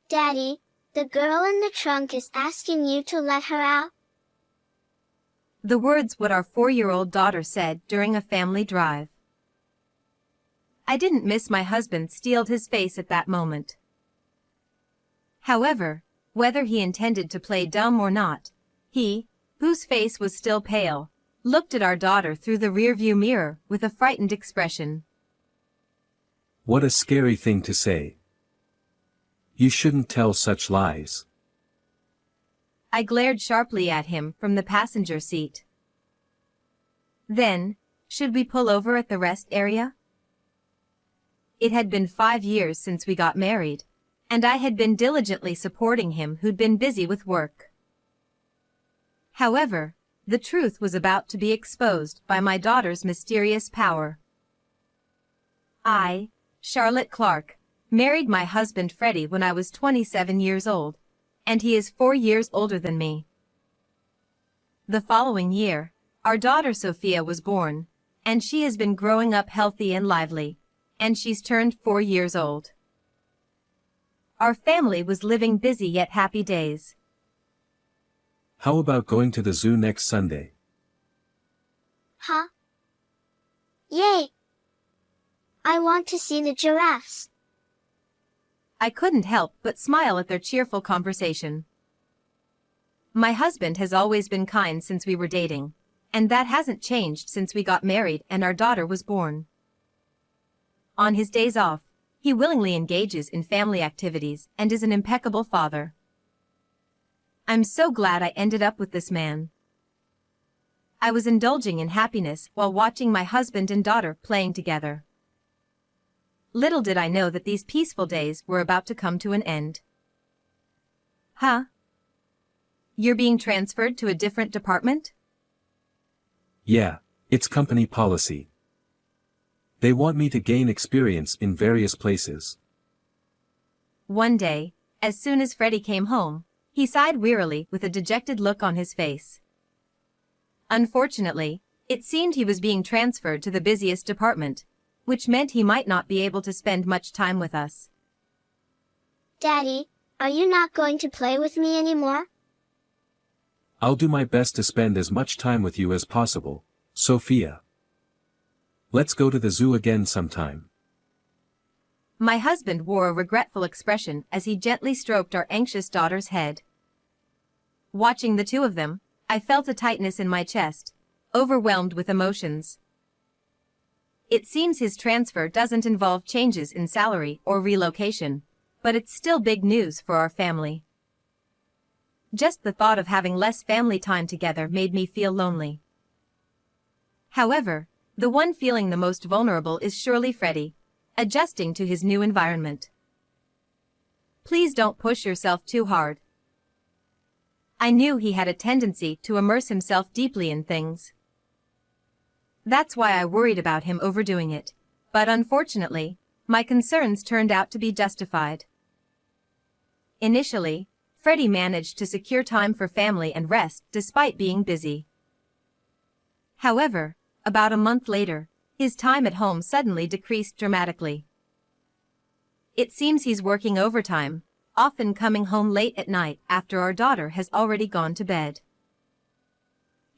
Daddy, the girl in the trunk is asking you to let her out. The words what our 4-year-old daughter said during a family drive. I didn't miss my husband steeled his face at that moment. However, whether he intended to play dumb or not, he, whose face was still pale, looked at our daughter through the rearview mirror with a frightened expression. What a scary thing to say. You shouldn't tell such lies. I glared sharply at him from the passenger seat. Then, should we pull over at the rest area? It had been 5 years since we got married, and I had been diligently supporting him who'd been busy with work. However, the truth was about to be exposed by my daughter's mysterious power. I, Charlotte Clark, married my husband Freddie when I was 27 years old, and he is 4 years older than me. The following year, our daughter Sophia was born, and she has been growing up healthy and lively, and she's turned 4 years old. Our family was living busy yet happy days. How about going to the zoo next Sunday? Huh? Yay! I want to see the giraffes. I couldn't help but smile at their cheerful conversation. My husband has always been kind since we were dating, and that hasn't changed since we got married and our daughter was born. On his days off, he willingly engages in family activities and is an impeccable father. I'm so glad I ended up with this man. I was indulging in happiness while watching my husband and daughter playing together. Little did I know that these peaceful days were about to come to an end. Huh? You're being transferred to a different department? Yeah, it's company policy. They want me to gain experience in various places. One day, as soon as Freddie came home, he sighed wearily with a dejected look on his face. Unfortunately, it seemed he was being transferred to the busiest department, which meant he might not be able to spend much time with us. Daddy, are you not going to play with me anymore? I'll do my best to spend as much time with you as possible, Sophia. Let's go to the zoo again sometime. My husband wore a regretful expression as he gently stroked our anxious daughter's head. Watching the two of them, I felt a tightness in my chest, overwhelmed with emotions. It seems his transfer doesn't involve changes in salary or relocation, but it's still big news for our family. Just the thought of having less family time together made me feel lonely. However, the one feeling the most vulnerable is surely Freddie, adjusting to his new environment. Please don't push yourself too hard. I knew he had a tendency to immerse himself deeply in things. That's why I worried about him overdoing it, but unfortunately, my concerns turned out to be justified. Initially, Freddie managed to secure time for family and rest despite being busy. However, about a month later, his time at home suddenly decreased dramatically. It seems he's working overtime, often coming home late at night after our daughter has already gone to bed.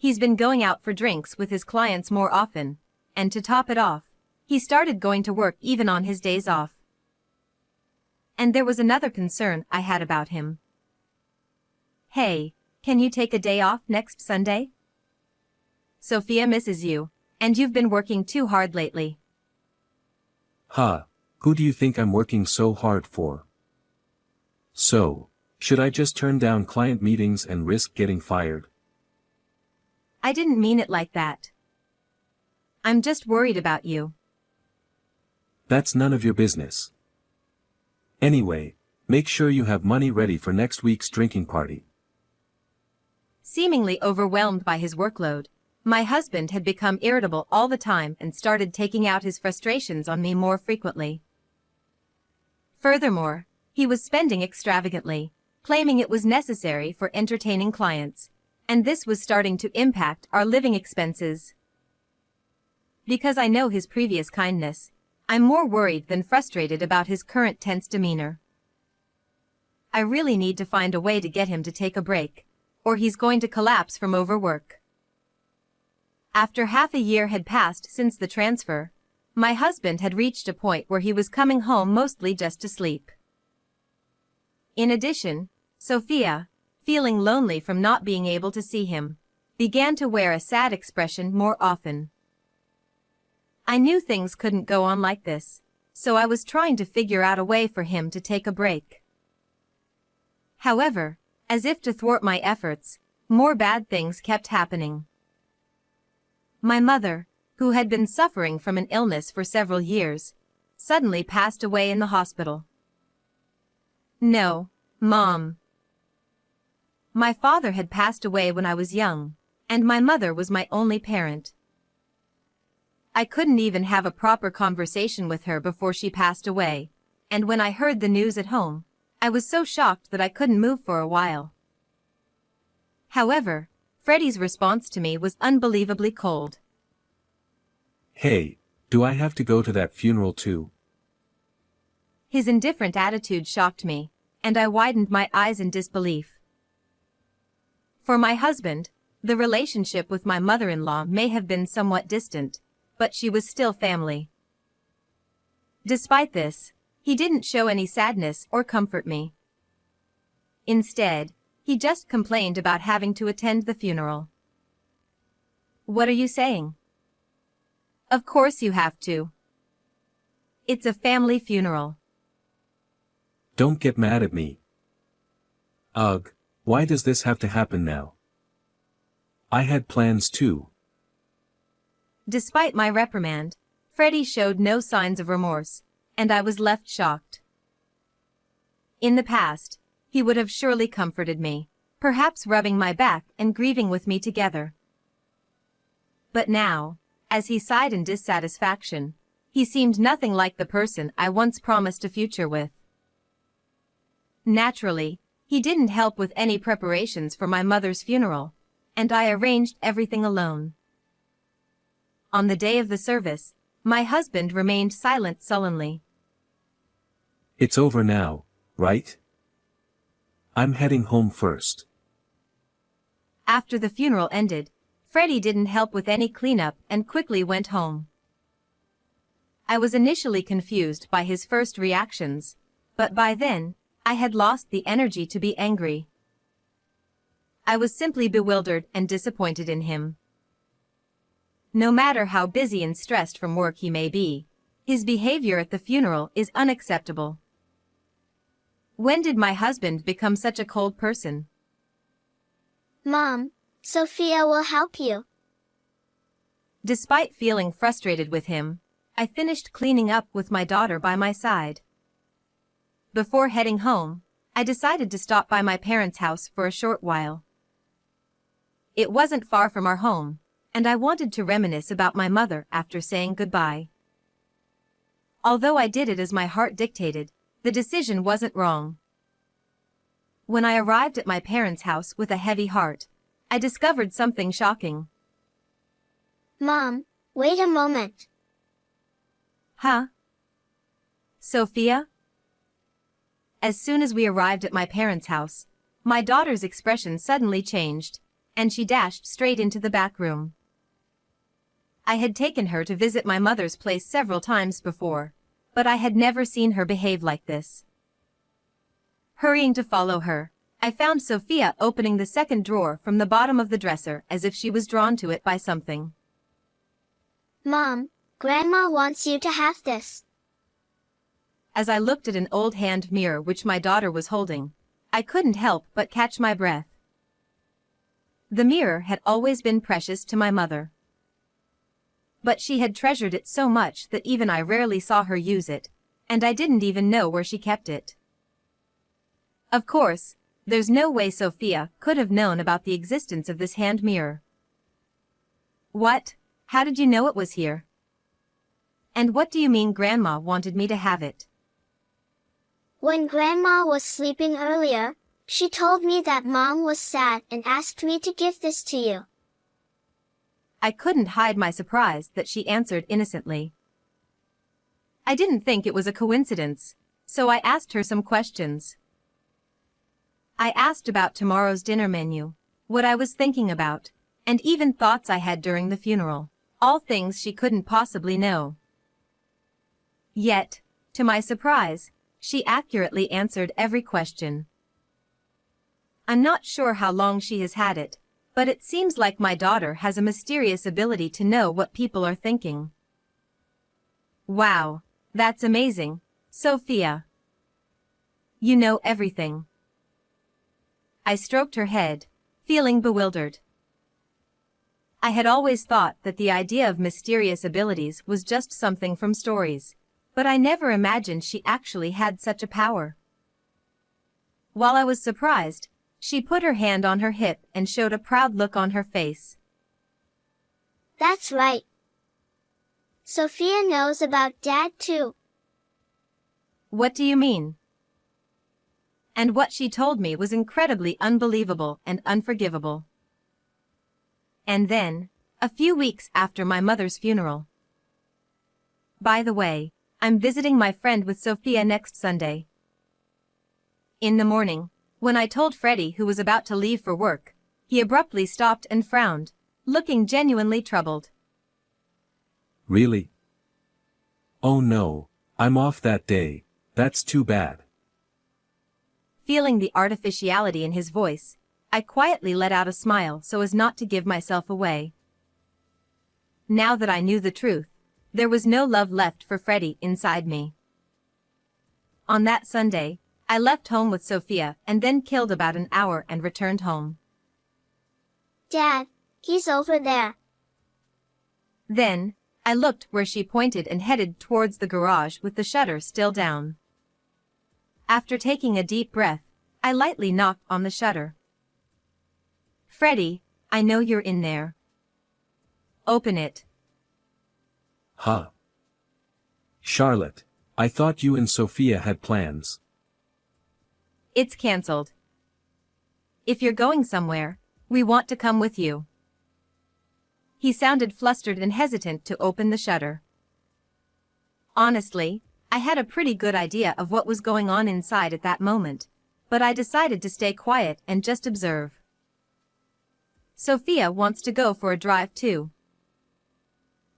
He's been going out for drinks with his clients more often, and to top it off, he started going to work even on his days off. And there was another concern I had about him. Hey, can you take a day off next Sunday? Sophia misses you, and you've been working too hard lately. Huh, who do you think I'm working so hard for? So, should I just turn down client meetings and risk getting fired? I didn't mean it like that. I'm just worried about you. That's none of your business. Anyway, make sure you have money ready for next week's drinking party. Seemingly overwhelmed by his workload, my husband had become irritable all the time and started taking out his frustrations on me more frequently. Furthermore, he was spending extravagantly, claiming it was necessary for entertaining clients, and this was starting to impact our living expenses. Because I know his previous kindness, I'm more worried than frustrated about his current tense demeanor. I really need to find a way to get him to take a break, or he's going to collapse from overwork. After half a year had passed since the transfer, my husband had reached a point where he was coming home mostly just to sleep. In addition, Sophia, feeling lonely from not being able to see him, began to wear a sad expression more often. I knew things couldn't go on like this, so I was trying to figure out a way for him to take a break. However, as if to thwart my efforts, more bad things kept happening. My mother, who had been suffering from an illness for several years, suddenly passed away in the hospital. No, Mom. My father had passed away when I was young, and my mother was my only parent. I couldn't even have a proper conversation with her before she passed away, and when I heard the news at home, I was so shocked that I couldn't move for a while. However, Freddie's response to me was unbelievably cold. Hey, do I have to go to that funeral too? His indifferent attitude shocked me, and I widened my eyes in disbelief. For my husband, the relationship with my mother-in-law may have been somewhat distant, but she was still family. Despite this, he didn't show any sadness or comfort me. Instead, he just complained about having to attend the funeral. What are you saying? Of course you have to. It's a family funeral. Don't get mad at me. Ugh, why does this have to happen now? I had plans too. Despite my reprimand, Freddie showed no signs of remorse, and I was left shocked. In the past, he would have surely comforted me, perhaps rubbing my back and grieving with me together. But now, as he sighed in dissatisfaction, he seemed nothing like the person I once promised a future with. Naturally, he didn't help with any preparations for my mother's funeral, and I arranged everything alone. On the day of the service, my husband remained silent sullenly. It's over now, right? I'm heading home first. After the funeral ended, Freddie didn't help with any cleanup and quickly went home. I was initially confused by his first reactions, but by then, I had lost the energy to be angry. I was simply bewildered and disappointed in him. No matter how busy and stressed from work he may be, his behavior at the funeral is unacceptable. When did my husband become such a cold person? Mom, Sophia will help you. Despite feeling frustrated with him, I finished cleaning up with my daughter by my side. Before heading home, I decided to stop by my parents' house for a short while. It wasn't far from our home, and I wanted to reminisce about my mother after saying goodbye. Although I did it as my heart dictated, the decision wasn't wrong. When I arrived at my parents' house with a heavy heart, I discovered something shocking. Mom, wait a moment. Huh? Sophia? As soon as we arrived at my parents' house, my daughter's expression suddenly changed, and she dashed straight into the back room. I had taken her to visit my mother's place several times before, but I had never seen her behave like this. Hurrying to follow her, I found Sophia opening the second drawer from the bottom of the dresser as if she was drawn to it by something. Mom, Grandma wants you to have this. As I looked at an old hand mirror which my daughter was holding, I couldn't help but catch my breath. The mirror had always been precious to my mother. But she had treasured it so much that even I rarely saw her use it, and I didn't even know where she kept it. Of course, there's no way Sophia could have known about the existence of this hand mirror. What? How did you know it was here? And what do you mean Grandma wanted me to have it? When Grandma was sleeping earlier, she told me that Mom was sad and asked me to give this to you. I couldn't hide my surprise that she answered innocently. I didn't think it was a coincidence, so I asked her some questions. I asked about tomorrow's dinner menu, what I was thinking about, and even thoughts I had during the funeral, all things she couldn't possibly know. Yet, to my surprise, she accurately answered every question. I'm not sure how long she has had it, but it seems like my daughter has a mysterious ability to know what people are thinking. Wow, that's amazing, Sophia. You know everything. I stroked her head, feeling bewildered. I had always thought that the idea of mysterious abilities was just something from stories, but I never imagined she actually had such a power. While I was surprised, she put her hand on her hip and showed a proud look on her face. That's right. Sophia knows about Dad too. What do you mean? And what she told me was incredibly unbelievable and unforgivable. And then, a few weeks after my mother's funeral. By the way, I'm visiting my friend with Sophia next Sunday. In the morning, when I told Freddie, who was about to leave for work, he abruptly stopped and frowned, looking genuinely troubled. Really? Oh no, I'm off that day. That's too bad. Feeling the artificiality in his voice, I quietly let out a smile so as not to give myself away. Now that I knew the truth, there was no love left for Freddie inside me. On that Sunday, I left home with Sophia and then killed about an hour and returned home. Dad, he's over there. Then, I looked where she pointed and headed towards the garage with the shutter still down. After taking a deep breath, I lightly knocked on the shutter. Freddie, I know you're in there. Open it. Huh? Charlotte, I thought you and Sophia had plans. It's cancelled. If you're going somewhere, we want to come with you. He sounded flustered and hesitant to open the shutter. Honestly, I had a pretty good idea of what was going on inside at that moment, but I decided to stay quiet and just observe. Sophia wants to go for a drive too.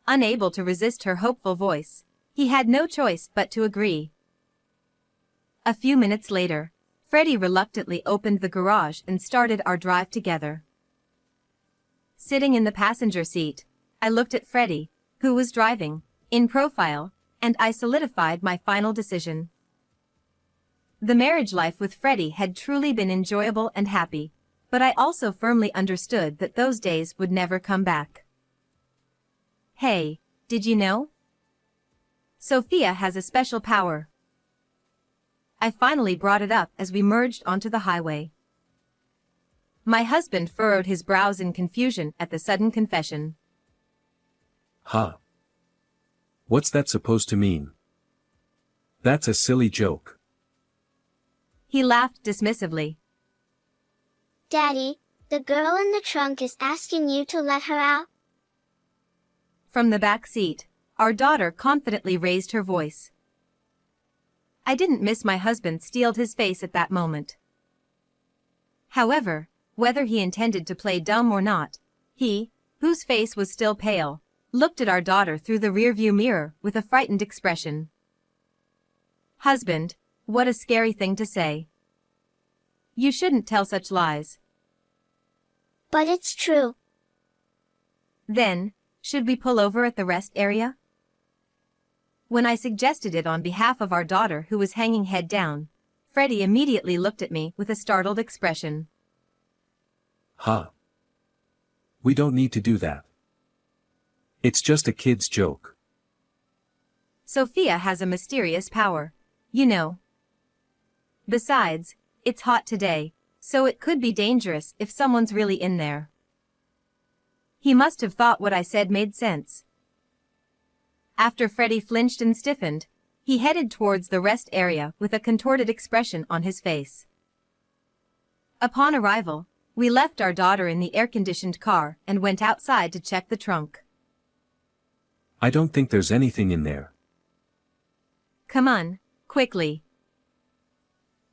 Unable to resist her hopeful voice, he had no choice but to agree. A few minutes later, Freddie reluctantly opened the garage and started our drive together. Sitting in the passenger seat, I looked at Freddie, who was driving, in profile, and I solidified my final decision. The marriage life with Freddie had truly been enjoyable and happy, but I also firmly understood that those days would never come back. Hey, did you know? Sophia has a special power. I finally brought it up as we merged onto the highway. My husband furrowed his brows in confusion at the sudden confession. Huh? What's that supposed to mean? That's a silly joke. He laughed dismissively. Daddy, the girl in the trunk is asking you to let her out. From the back seat, our daughter confidently raised her voice. I didn't miss my husband steeled his face at that moment. However, whether he intended to play dumb or not, he, whose face was still pale, looked at our daughter through the rearview mirror with a frightened expression. Husband, what a scary thing to say. You shouldn't tell such lies. But it's true. Then, should we pull over at the rest area? When I suggested it on behalf of our daughter who was hanging head down, Freddie immediately looked at me with a startled expression. Huh? We don't need to do that. It's just a kid's joke. Sophia has a mysterious power, you know. Besides, it's hot today, so it could be dangerous if someone's really in there. He must have thought what I said made sense. After Freddie flinched and stiffened, he headed towards the rest area with a contorted expression on his face. Upon arrival, we left our daughter in the air-conditioned car and went outside to check the trunk. I don't think there's anything in there. Come on, quickly.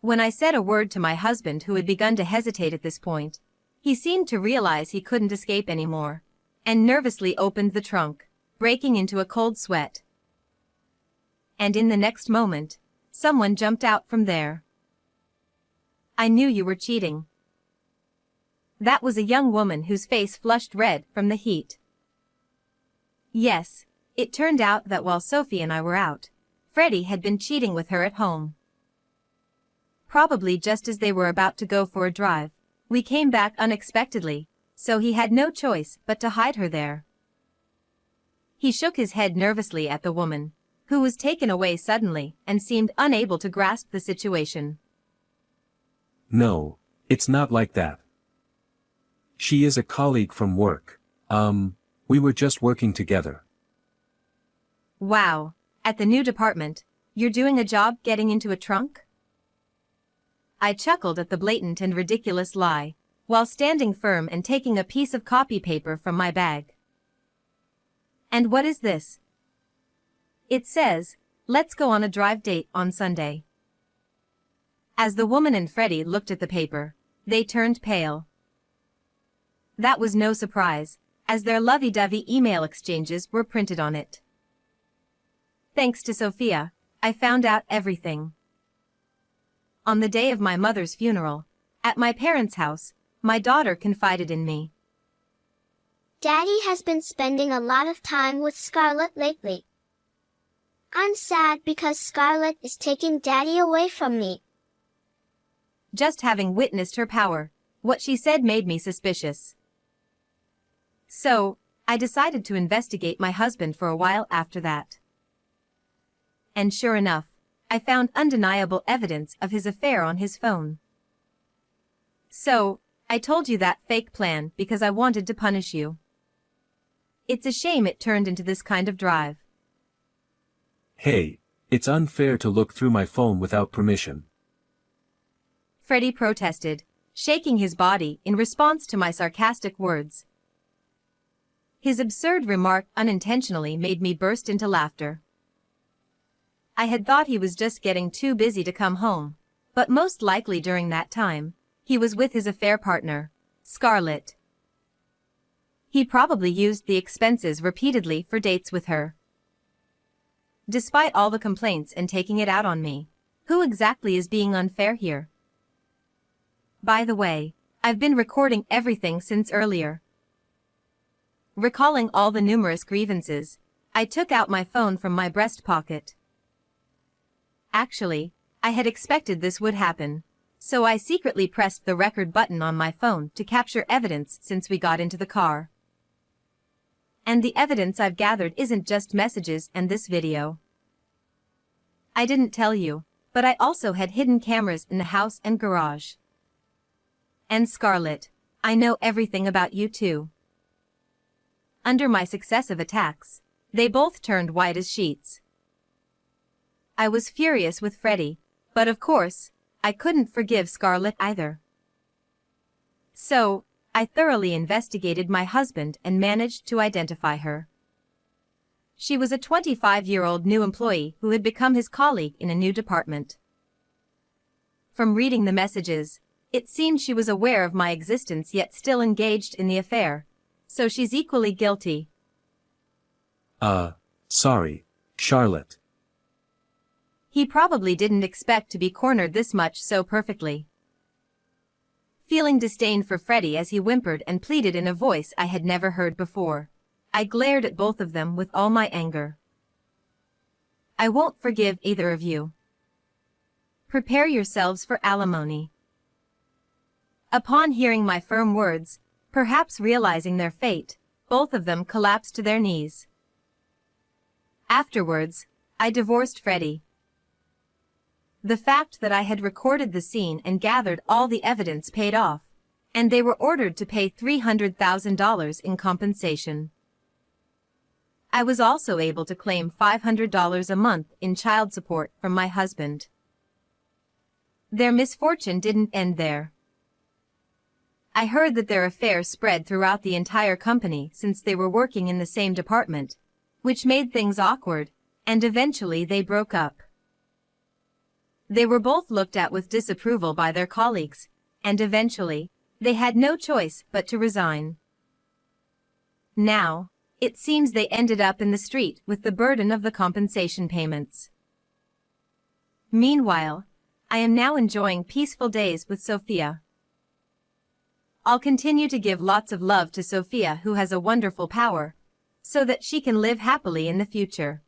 When I said a word to my husband, who had begun to hesitate at this point, he seemed to realize he couldn't escape anymore, and nervously opened the trunk, breaking into a cold sweat. And in the next moment, someone jumped out from there. "I knew you were cheating." That was a young woman whose face flushed red from the heat. Yes, it turned out that while Sophie and I were out, Freddie had been cheating with her at home. Probably just as they were about to go for a drive, we came back unexpectedly, so he had no choice but to hide her there. He shook his head nervously at the woman, who was taken away suddenly and seemed unable to grasp the situation. No, it's not like that. She is a colleague from work. We were just working together. Wow, at the new department, you're doing a job getting into a trunk? I chuckled at the blatant and ridiculous lie, while standing firm and taking a piece of copy paper from my bag. "And what is this?" "It says, let's go on a drive date on Sunday." As the woman and Freddie looked at the paper, they turned pale. That was no surprise, as their lovey-dovey email exchanges were printed on it. Thanks to Sophia, I found out everything. On the day of my mother's funeral, at my parents' house, my daughter confided in me. Daddy has been spending a lot of time with Scarlett lately. I'm sad because Scarlett is taking Daddy away from me. Just having witnessed her power, what she said made me suspicious. So, I decided to investigate my husband for a while after that. And sure enough, I found undeniable evidence of his affair on his phone. So, I told you that fake plan because I wanted to punish you. It's a shame it turned into this kind of drive. Hey, it's unfair to look through my phone without permission. Freddie protested, shaking his body in response to my sarcastic words. His absurd remark unintentionally made me burst into laughter. I had thought he was just getting too busy to come home, but most likely during that time, he was with his affair partner, Scarlett. He probably used the expenses repeatedly for dates with her. Despite all the complaints and taking it out on me, who exactly is being unfair here? By the way, I've been recording everything since earlier. Recalling all the numerous grievances, I took out my phone from my breast pocket. Actually, I had expected this would happen, so I secretly pressed the record button on my phone to capture evidence since we got into the car. And the evidence I've gathered isn't just messages and this video. I didn't tell you, but I also had hidden cameras in the house and garage. And Scarlett, I know everything about you too. Under my successive attacks, they both turned white as sheets. I was furious with Freddie, but of course, I couldn't forgive Scarlett either. So, I thoroughly investigated my husband and managed to identify her. She was a 25-year-old new employee who had become his colleague in a new department. From reading the messages, it seemed she was aware of my existence yet still engaged in the affair, so she's equally guilty. Sorry, Charlotte. He probably didn't expect to be cornered this much so perfectly. Feeling disdain for Freddie as he whimpered and pleaded in a voice I had never heard before, I glared at both of them with all my anger. I won't forgive either of you. Prepare yourselves for alimony. Upon hearing my firm words, perhaps realizing their fate, both of them collapsed to their knees. Afterwards, I divorced Freddie. The fact that I had recorded the scene and gathered all the evidence paid off, and they were ordered to pay $300,000 in compensation. I was also able to claim $500 a month in child support from my husband. Their misfortune didn't end there. I heard that their affair spread throughout the entire company since they were working in the same department, which made things awkward, and eventually they broke up. They were both looked at with disapproval by their colleagues, and eventually, they had no choice but to resign. Now, it seems they ended up in the street with the burden of the compensation payments. Meanwhile, I am now enjoying peaceful days with Sophia. I'll continue to give lots of love to Sophia, who has a wonderful power, so that she can live happily in the future.